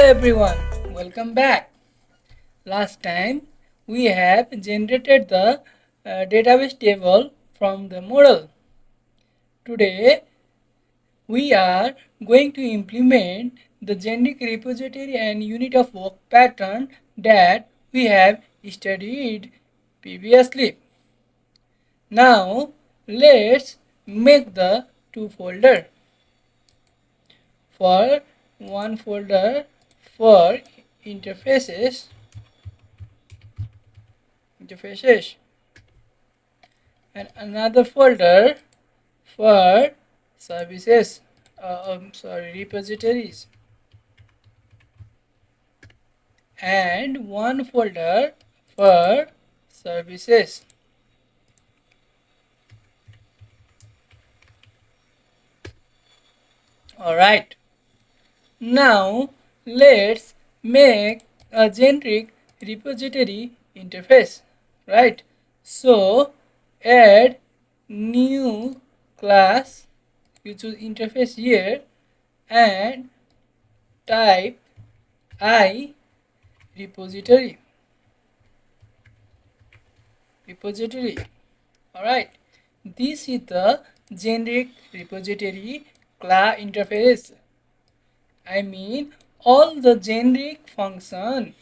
everyone, welcome back. Last time we have generated the database table from the model. Today we are going to implement the generic repository and unit of work pattern that we have studied previously. Now let's make the two folder. For one folder for interfaces and another folder for services repositories and one folder for services. Alright, now let's make a generic repository interface, right? So add new class, you choose interface here and type I repository. Alright, this is the generic repository class interface. I mean all the generic function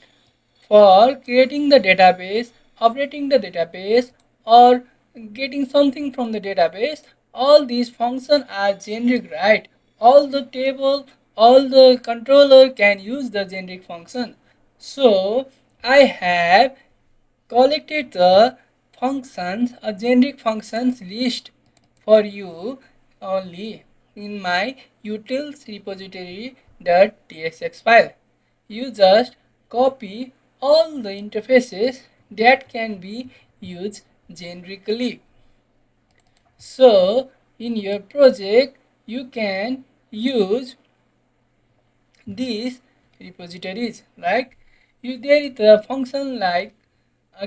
for creating the database, operating the database, or getting something from the database. All these functions are generic, right? All the table, all the controller can use the generic function. So I have collected the functions, a generic functions list for you only in my utils repository.txx file. You just copy all the interfaces that can be used generically. So in your project you can use these repositories, like there is a function like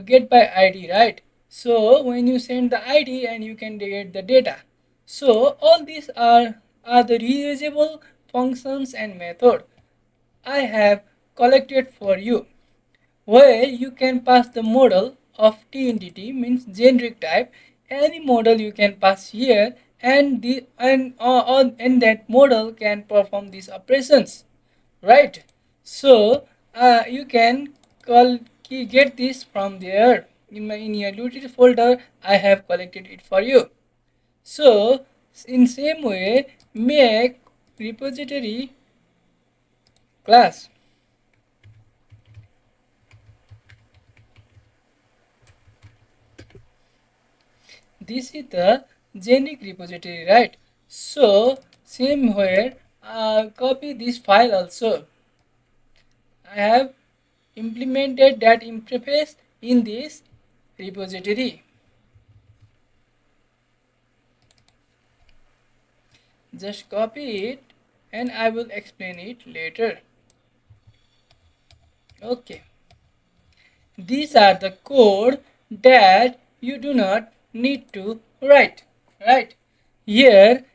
get by id, right? So when you send the id and you can get the data. So all these are the reusable functions and method I have collected for you, where you can pass the model of t entity, means generic type. Any model you can pass here and and that model can perform these operations, right? So you can get this from there. In your utility folder I have collected it for you. So in same way, make repository class. This is the generic repository, right? So same here, copy this file also. I have implemented that interface in this repository. Just copy it and I will explain it later. Okay, these are the code that you do not need to write, right? Here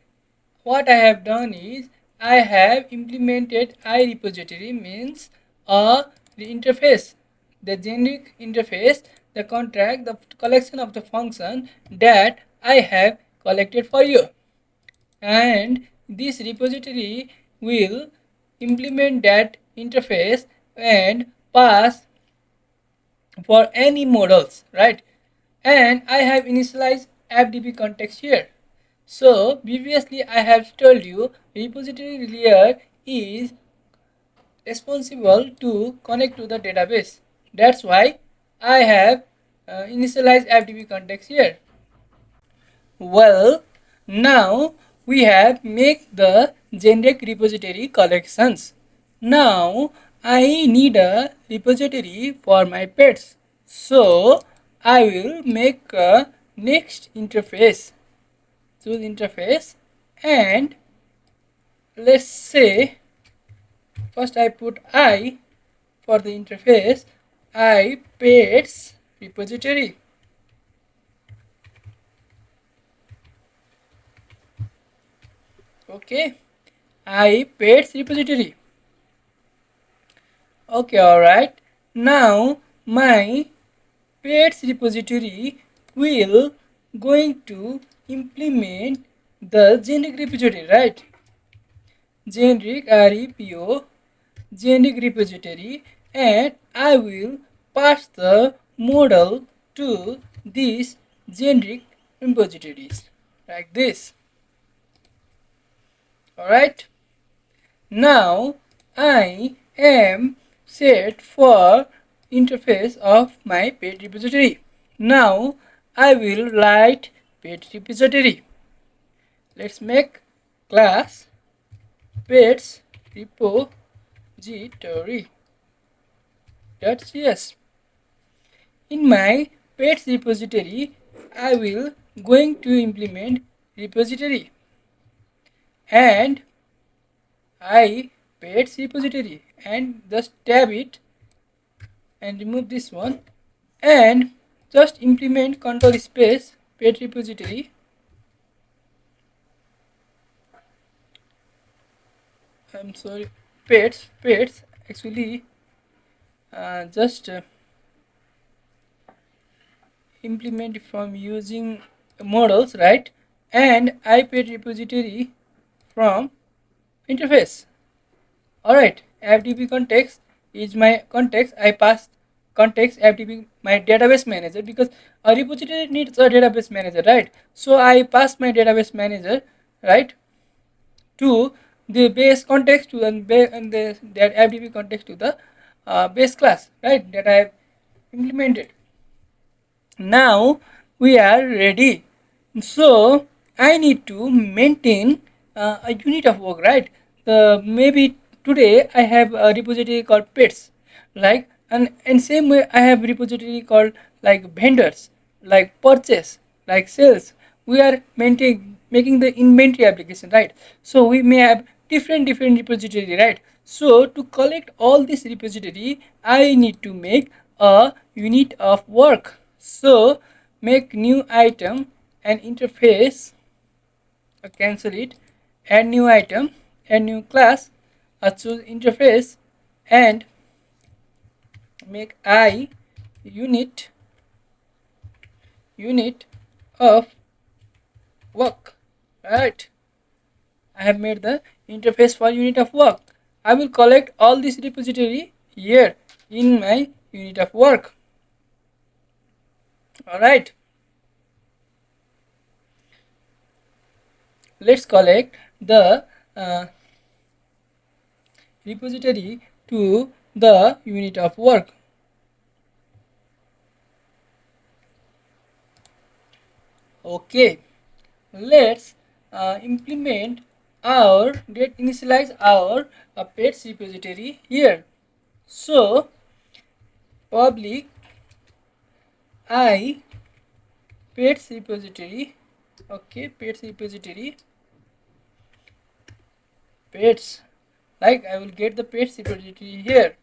what I have done is I have implemented iRepository, means the interface, the generic interface, the contract, the collection of the function that I have collected for you. And this repository will implement that interface and pass for any models, right? And I have initialized appdb context here. So previously I have told you repository layer is responsible to connect to the database. That's why I have initialized appdb context here. Well, now we have make the generic repository collections. Now I need a repository for my pets. So I will make a next interface. Choose interface and let's say first I put I for the interface, I pets repository. Okay, I pets repository. Okay, alright. Now my pets repository will going to implement the generic repository, right? Generic repo generic repository, and I will pass the model to these generic repositories like this. Alright. Now I am set for interface of my pet repository. Now I will write pet repository. Let's make class pets repository. .cs. In my pets repository, I will going to implement repository and I pets repository and just tab it and remove this one and just implement control space pet repository. I'm sorry, pets actually just implement from using models, right? And I pet repository from interface. Alright, FTP context is my context. I pass context FTP my database manager because a repository needs a database manager, right? So I pass my database manager, right, to the base context to and the that FTP context to the base class, right, that I have implemented. Now we are ready. So I need to maintain a unit of work, right? The maybe today I have a repository called pets, like, and same way I have repository called like vendors, like purchase, like sales. We are maintaining making the inventory application, right? So we may have different repository, right? So to collect all this repository, I need to make a unit of work. So make new item and interface, cancel it, add new item, add new class, choose interface and make I unit of work, right? I have made the interface for unit of work. I will collect all this repository here in my unit of work. Alright, let's collect the repository to the unit of work. Okay, let's implement our get initialize our pets repository here. So public I pets repository. Okay, pets repository pets, like I will get the pets repository here.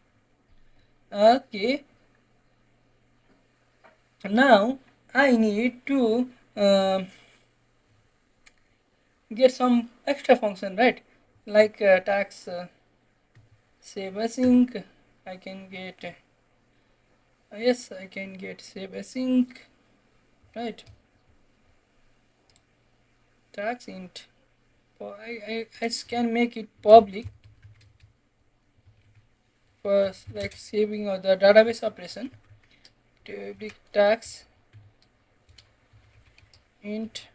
Okay, now I need to get some extra function, right, like tax save async. I can get yes, I can get save async, right, tax int. I can make it public for like saving of the database operation. Public tax int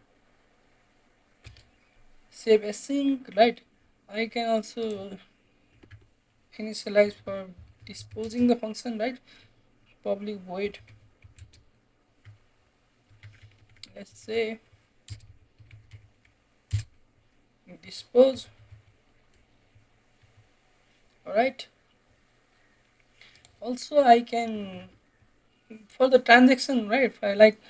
save async, right. I can also initialize for disposing the function, right, public void, let's say dispose. Alright, also I can for the transaction, right, if I like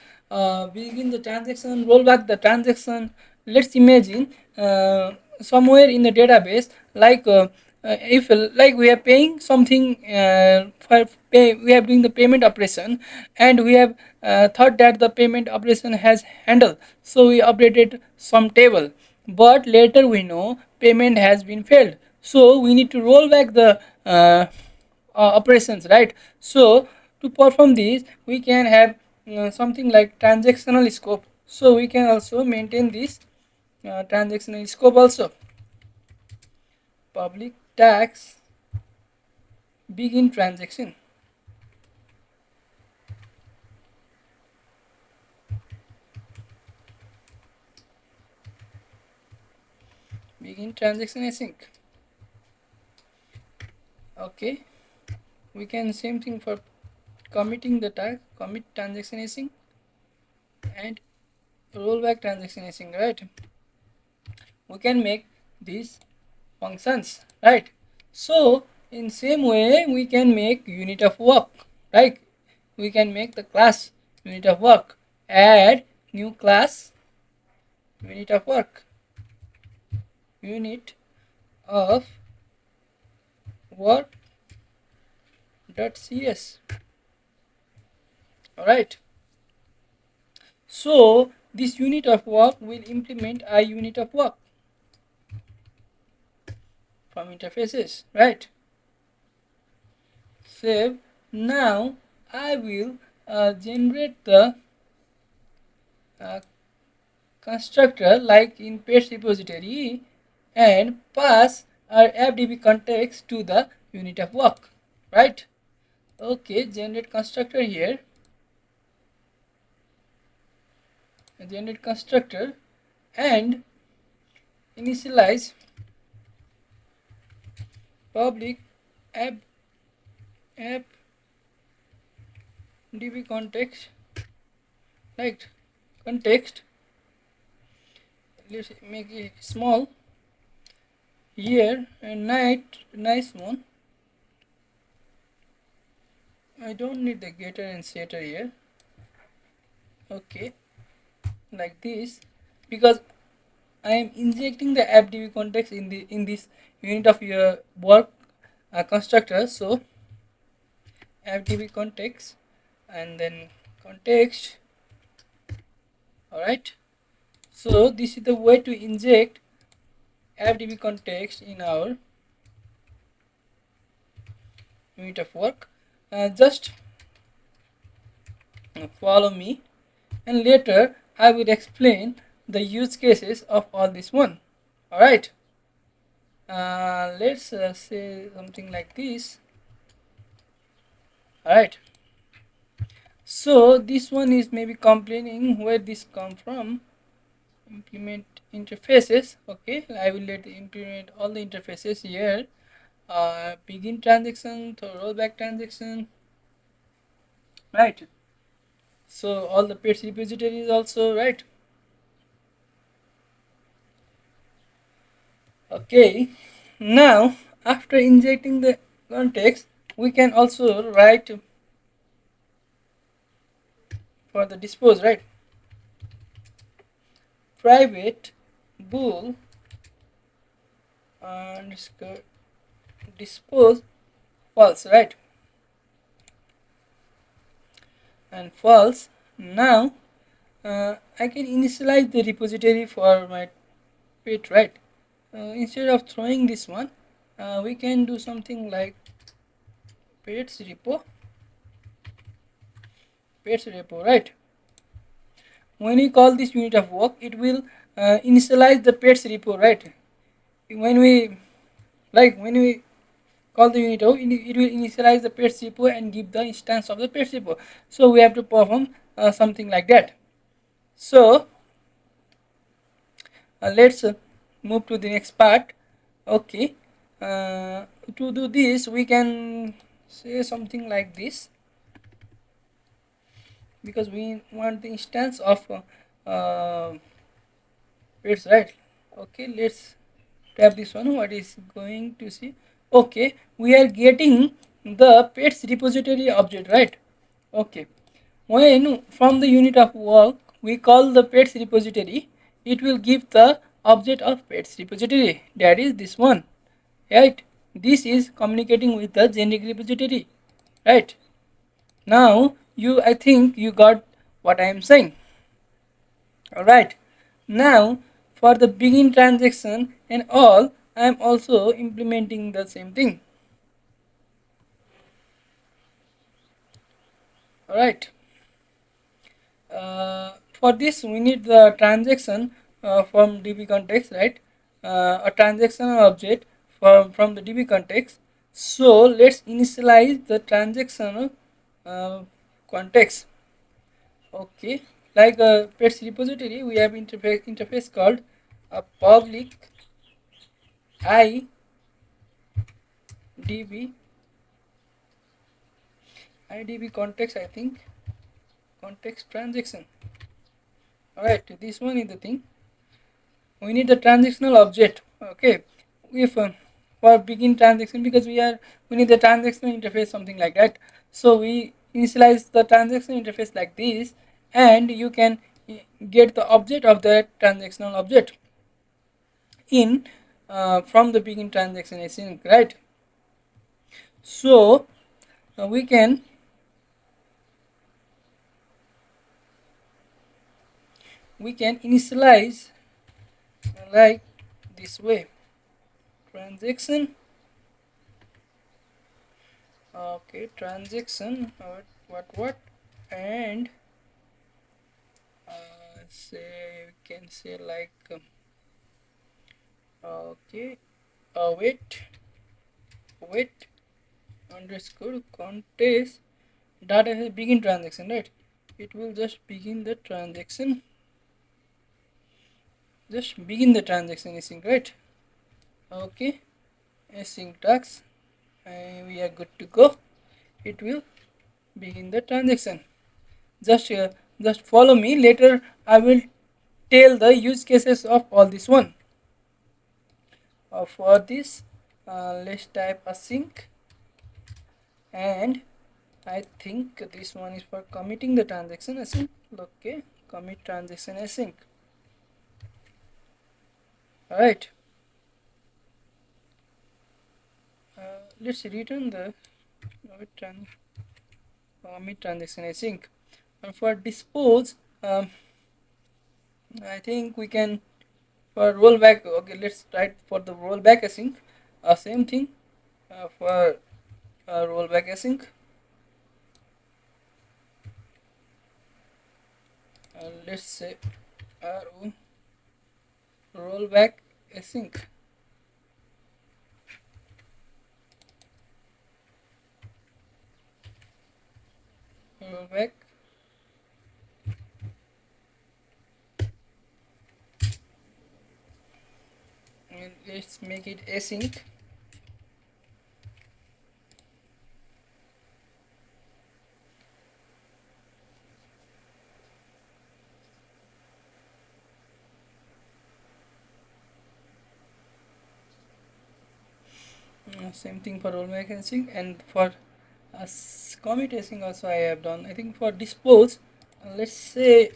begin the transaction, roll back the transaction. Let's imagine somewhere in the database, like if like we are paying something for pay, we are doing the payment operation and we have thought that the payment operation has handled, so we updated some table, but later we know payment has been failed, so we need to roll back the operations, right? So to perform these we can have something like transactional scope, so we can also maintain this transactional scope also. Public tax begin transaction. Begin transaction async. Okay, we can same thing for committing the task, commit transaction async and rollback transaction async, right? We can make these functions, right? So in same way we can make unit of work, right? We can make the class unit of work, add new class unit of work, unit of work dot cs. All right, so this unit of work will implement a unit of work from interfaces, right? Save. Now I will generate the uh, constructor like in page repository and pass our fdb context to the unit of work, right? Okay, generate constructor here, generate constructor and initialize public app db context, right? Context, let's make it small here and nice one. I don't need the getter and setter here. Okay, like this, because I am injecting the appdb context in this unit of your work constructor. So appdb context and then context. All right. So this is the way to inject appdb context in our unit of work. Just follow me, and later I will explain the use cases of all this one. All right. Let's say something like this. All right. So this one is maybe complaining where this come from. Implement interfaces. Okay, I will let implement all the interfaces here. Begin transaction, to rollback transaction, right? So all the page repositories also, right? Okay, now after injecting the context we can also write for the dispose, right? Private bool underscore dispose false, right? And false. Now I can initialize the repository for my page, right? Instead of throwing this one, we can do something like page repo, right? When we call this unit of work, it will initialize the page repo, right? When we call the unit of, it will initialize the page repo and give the instance of the page repo. So we have to perform something like that. So let's move to the next part. Okay, to do this we can say something like this, because we want the instance of it's right. Okay, let's tap this one. What is going to see? Okay, we are getting the pets repository object, right? Okay, when from the unit of work we call the pets repository, it will give the object of pets repository, that is this one, right? This is communicating with the generic repository, right? Now you, I think you got what I am saying. All right, now for the begin transaction and all, I am also implementing the same thing. All right. For this, we need the transaction from DB context, right? A transactional object from the DB context. So let's initialize the transactional uh, context. Okay, like a pets repository, we have interface called a public IDB IDB context. I think context transaction. All right, this one is the thing. We need the transactional object. Okay, if for begin transaction, because we need the transactional interface, something like that. So we initialize the transactional interface like this, and you can get the object of that transactional object in from the begin transaction async, right? So we can initialize like this way, transaction. Okay, transaction, what, and say, we can say like okay, wait underscore contest data has begin transaction, right? It will just begin the transaction, async, right? Okay, async task, and we are good to go. It will begin the transaction. Just follow me. Later I will tell the use cases of all this one. For this, let's type async, and I think this one is for committing the transaction async. Okay, commit transaction async. All right. Let's return the commit transaction async. And for dispose, I think we can for rollback. Okay, let's write for the rollback async. Same thing for rollback async. Let's say ro rollback async. Rollback. And let's make it async. Same thing for rollback async, and for commit async also I have done. I think for dispose, let's say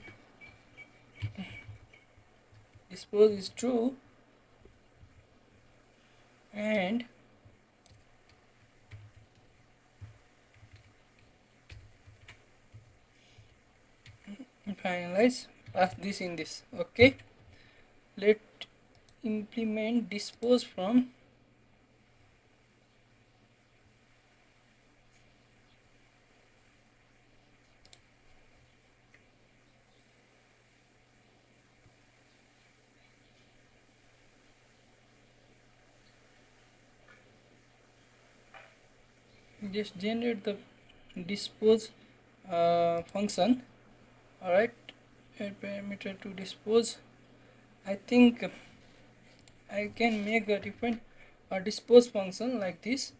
dispose is true, and finalize, pass this in this. Okay, let implement dispose from just generate the dispose function. All right, add parameter to dispose. I think I can make a different dispose function like this.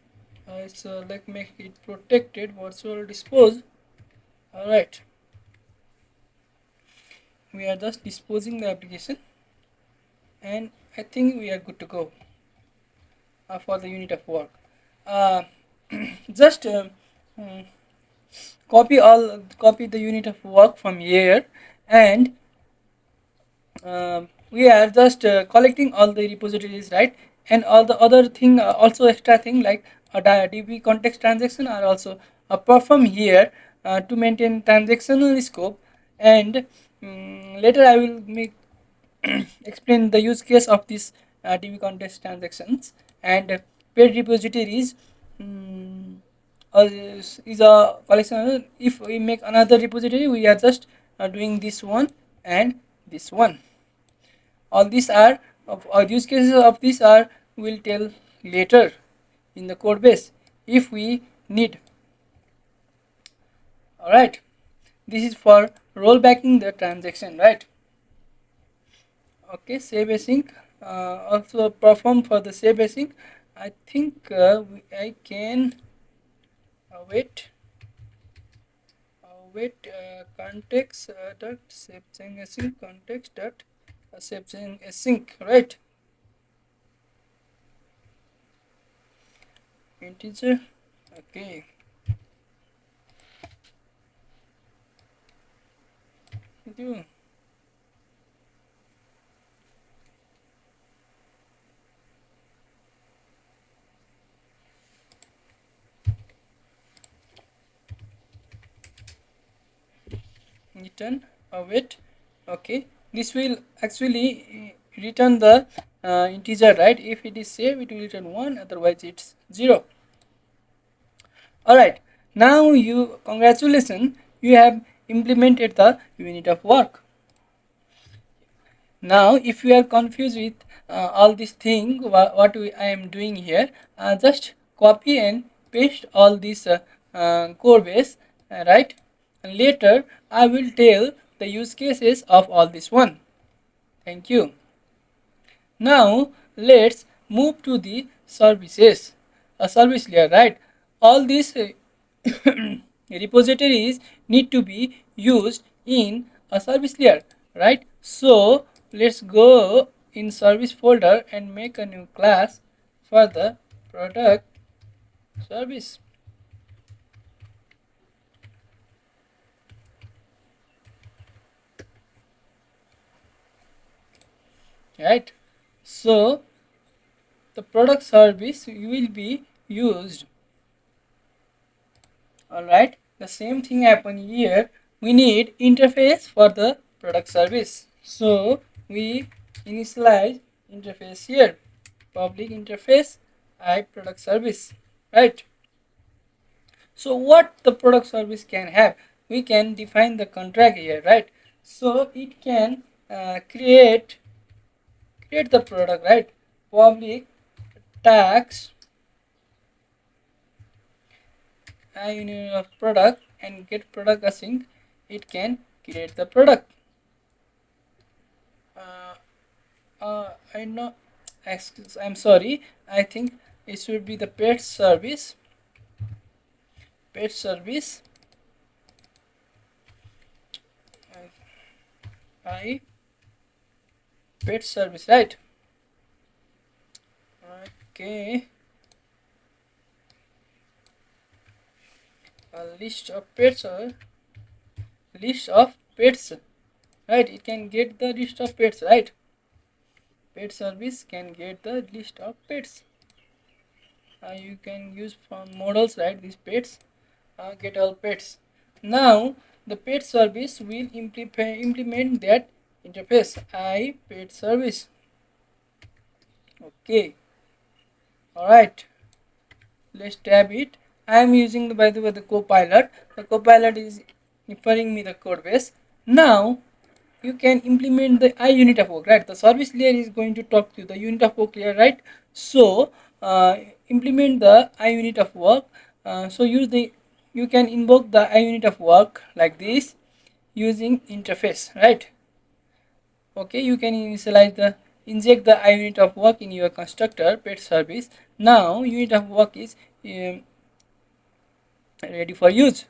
It's like make it protected virtual dispose. All right, we are just disposing the application, and I think we are good to go for the unit of work. Uh, just mm, copy the unit of work from here, and we are just collecting all the repositories, right? And all the other thing, also extra thing like a DB context transaction are also performed here to maintain transactional scope. And later I will make explain the use case of this DB context transactions and paid repositories. mm, is a collection. If we make another repository, we are just doing this one and this one. All these are of use cases of these are will tell later in the code base if we need. All right, this is for rollbacking the transaction, right? Okay, save async also perform for the save async. I think I can wait context dot save async context dot save async, right? Integer. Okay, do return await. Okay, this will actually return the integer, right? If it is saved, it will return 1, otherwise it's 0. All right, now you congratulations, you have implemented the unit of work. Now if you are confused with all this thing I am doing here, just copy and paste all this code base, right? And later I will tell the use cases of all this one. Thank you. Now let's move to the services, a service layer, right? All these repositories need to be used in a service layer, right? So let's go in service folder and make a new class for the product service, right? So the product service will be used. Alright, the same thing happen here. We need interface for the product service. So we initialize interface here. Public interface I product service. Right. So what the product service can have? We can define the contract here, right? So it can create the product, right? Public tags unit of product and get product async, it can create the product. uh, I know, excuse, I'm sorry, I think it should be the pet service I pet service, right? Okay, a list of pets, right? It can get the list of pets, right? Pet service can get the list of pets. You can use from models, right? These pets, get all pets. Now the pet service will implement that interface I pet service. Okay, all right, let's tab it. I am using the, by the way, the copilot. The copilot is referring me the code base. Now you can implement the I unit of work, right? The service layer is going to talk to the unit of work layer, right? So implement the I unit of work. So you can invoke the I unit of work like this using interface, right? Okay, you can inject the I unit of work in your constructor pet service. Now unit of work is um, ready for use.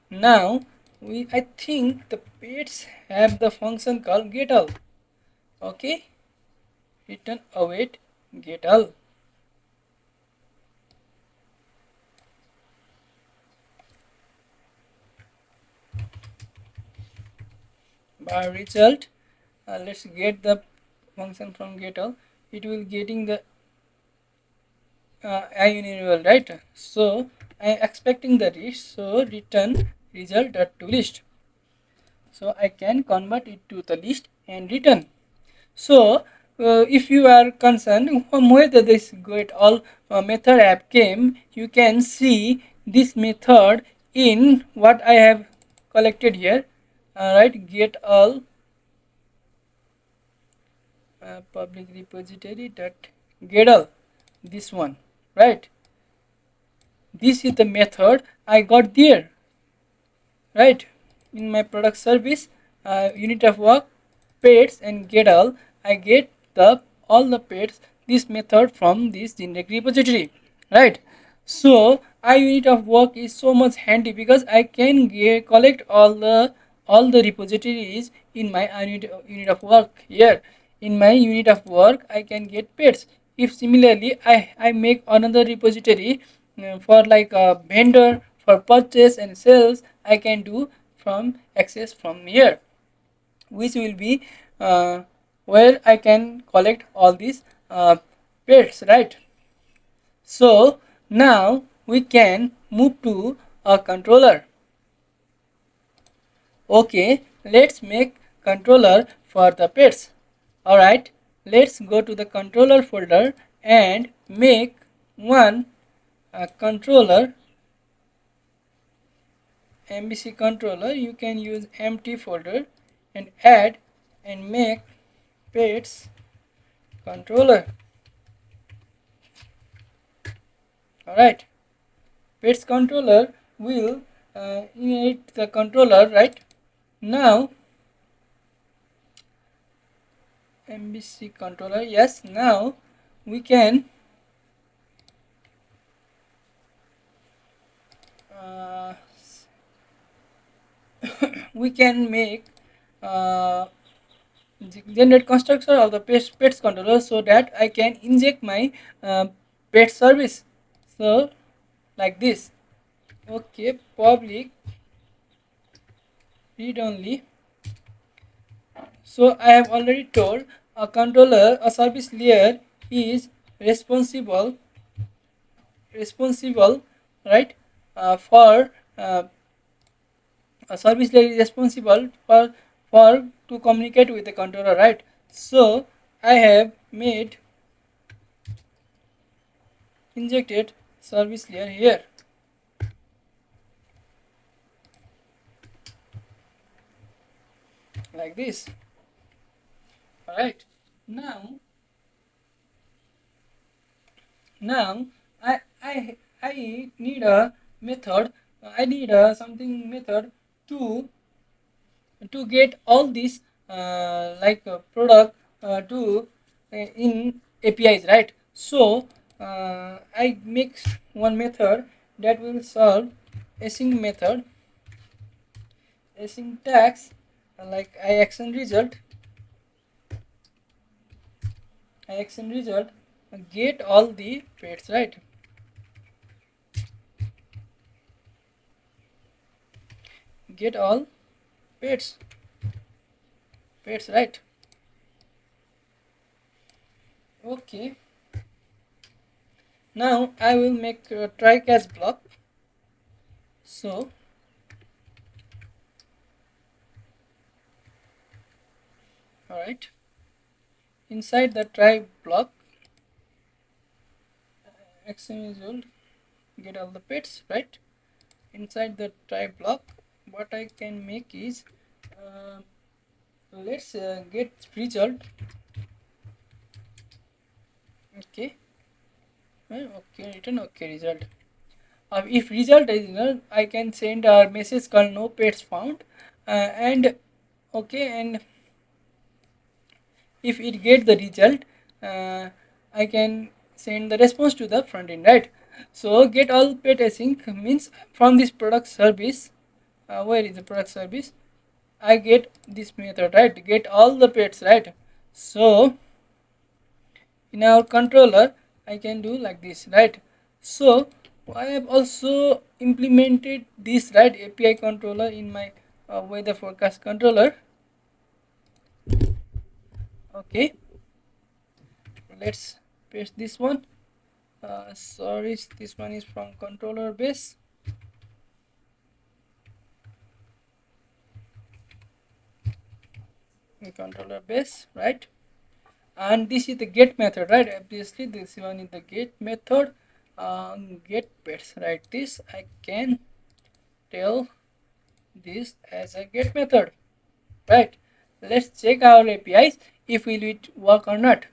Now I think the pets have the function called getAll. Okay, return await getAll. By result, let's get the function from getAll. It will getting the IUnenable, right? So I am expecting the list. So return result dot to list. So I can convert it to the list and return. So if you are concerned from whether this get all method app came, you can see this method in what I have collected here, right? Get all public repository dot get all, this one, right? This is the method I got there, right? In my product service, unit of work, pets and get all, I get the all the pets this method from this generic repository, right? So I unit of work is so much handy because I can collect all the repositories in my unit of work here. In my unit of work I can get pets. If similarly I make another repository for like a vendor for purchase and sales, I can do from access from here, which will be uh, where I can collect all these pets, right? So now we can move to a controller. Okay, let's make controller for the pets. Alright, let's go to the controller folder and make one controller, MBC controller. You can use empty folder and add and make pets controller. Alright, pets controller will inherit the controller, right? Now MBC controller, yes, now we can uh, we can make uh, generate constructor of the pets controller so that I can inject my pet service. So like this. Okay, public read only. So I have already told a controller, a service layer is responsible, responsible, right? For a service layer is responsible for to communicate with the controller, right? So I have made injected service layer here like this. All right. Now now I need a method. I need a something method to get all these product to in APIs, right? So I make one method that will solve async method, async tags, like I action result, get all the pets, right? Get all pets, right? Okay. Now I will make a try catch block. So all right, inside the try block, action result, get all the pets, right? Inside the try block, what I can make is uh, let's get result. Okay, okay, return okay result. If result is null, I can send a message called no pets found, and okay, and if it get the result, uh, I can send the response to the front end, right? So get all pet async means from this product service. Where is the product service? I get this method, right? Get all the pets, right? So in our controller I can do like this, right? So I have also implemented this, right, API controller in my weather forecast controller. Okay, let's paste this one. Sorry, this one is from controller base. Controller base, right? And this is the get method, right? Obviously this one is the get method. get pets, right? This I can tell this as a get method, right? Let's check our APIs if will it work or not.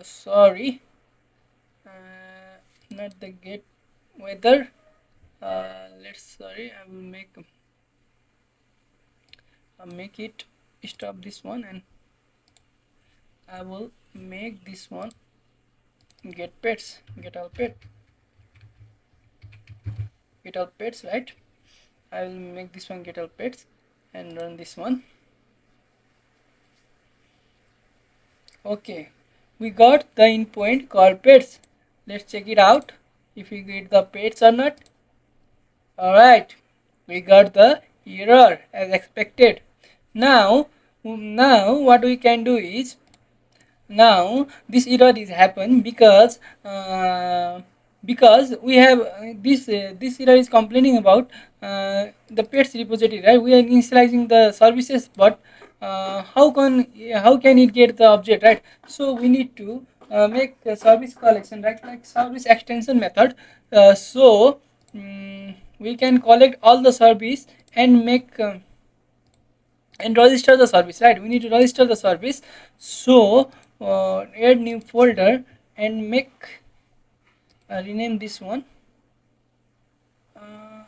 Sorry, not the get weather. Let's sorry, I will make it stop this one, and I will make this one get pets, get all pets, right? I will make this one get all pets and run this one. Okay, we got the endpoint called pets. Let's check it out if we get the pets or not. Alright, we got the error as expected. Now what we can do is, now this error is happen because we have this error is complaining about the pets repository, right? We are initializing the services, but how can it get the object, right? So we need to make a service collection, right? Like service extension method. We can collect all the service and make and register the service, right? We need to register the service. So add new folder and make rename this one. I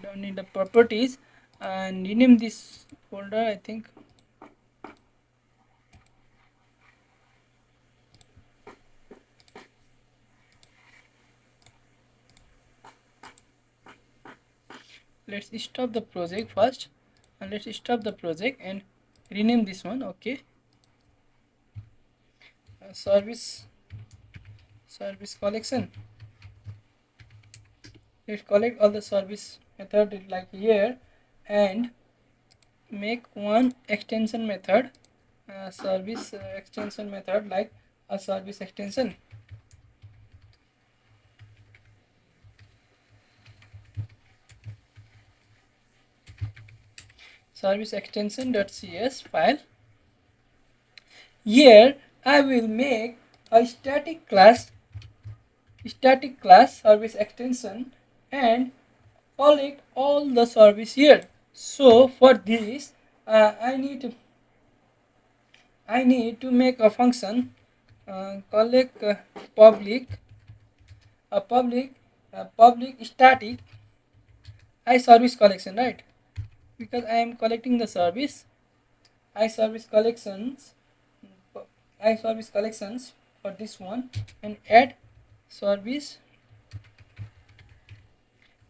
don't need the properties, and rename this folder, I think. Let's stop the project first, and let's stop the project and rename this one. Okay, service collection. Let's collect all the service method like here, and make one extension method, service extension method, like a service extension. Service extension.cs file. Here I will make a static class service extension and collect all the service here. So for this I need to make a function, collect public a public public static I service collection, right? Because I am collecting the service I service collections I service collections for this one, and service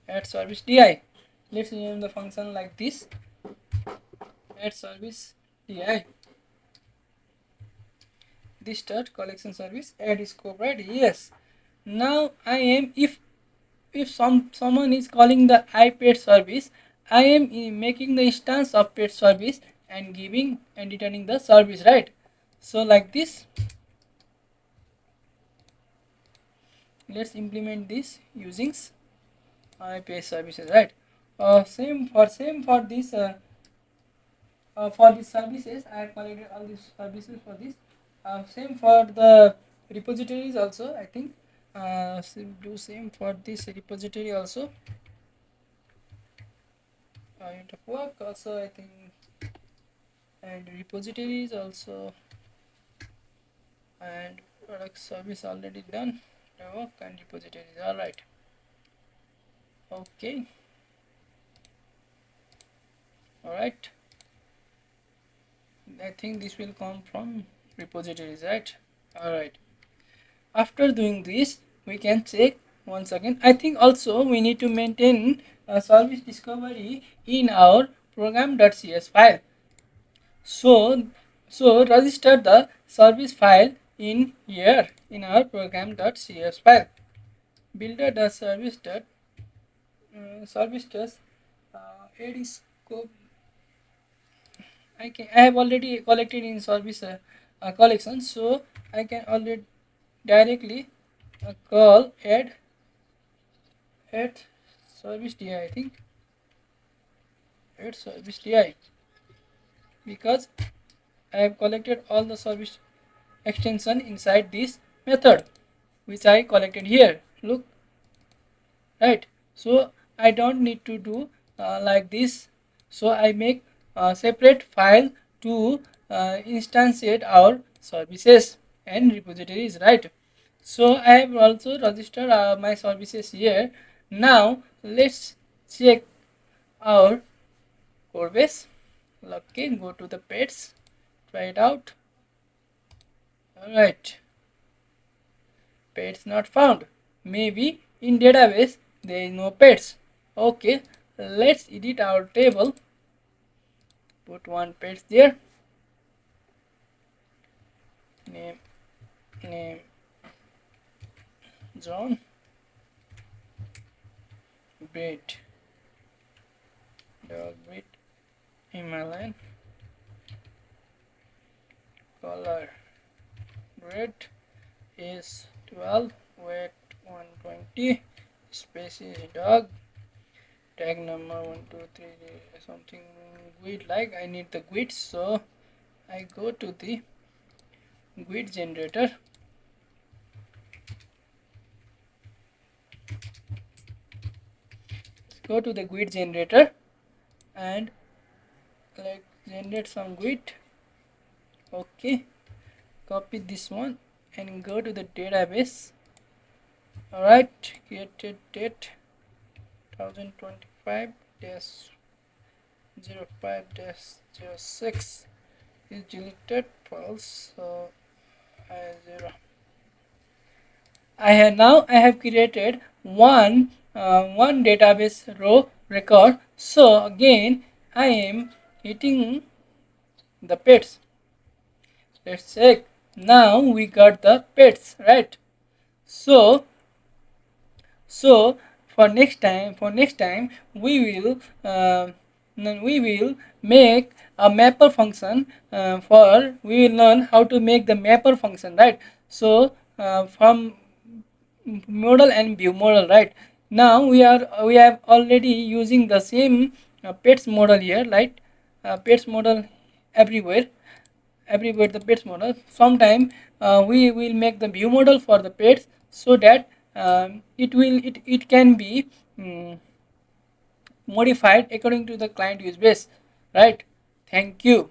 add service di. Let's name the function like this, add service di. This start collection service add scope, right? Yes. Now I am, if someone is calling the iPad service, I am making the instance of pet service and giving and returning the service, right? So like this, let's implement this using iPad services, right? For these services I have collected all these services for this. Same for the repositories also, I think. Do same for this repository also. Unit of work also, I think, and repositories also, and product service already done. The work and repositories, all right. Okay, all right. I think this will come from repositories, right? All right. After doing this, we can check once again. I think also we need to maintain a service discovery in our program.cs file. So register the service file in here in our program.cs file. Builder the service dot service does add scope. I have already collected in service collection, so I can already directly call add service di, I think, add service di, because I have collected all the service extension inside this method, which I collected here. Look, right? So I don't need to do like this. So I make a separate file to instantiate our services and repositories, right? So I have also registered my services here. Now let's check our code base. Okay, go to the pets, try it out. All right, pets not found. Maybe in database there is no pets. Okay, let's edit our table. Put one pets there. Name, name John. Breed, dog breed, Himalayan. Color red is 12, weight 120, species dog, tag number 123, something GUID, like I need the GUID, so I go to the GUID generator. Go to the GUID generator and like generate some GUID. Okay, copy this one and go to the database. Alright, created date 2025 05 06 is deleted false, so I 0. I have created one database row record. So again I am hitting the pets. Let's check. Now we got the pets, right? So so for next time we will make a mapper function. For we will learn how to make the mapper function, right? So from model and view model, right? Now we have already using the same pets model here, right? Pets model everywhere, the pets model. Sometime we will make the view model for the pets, so that it can be modified according to the client use base, right? Thank you.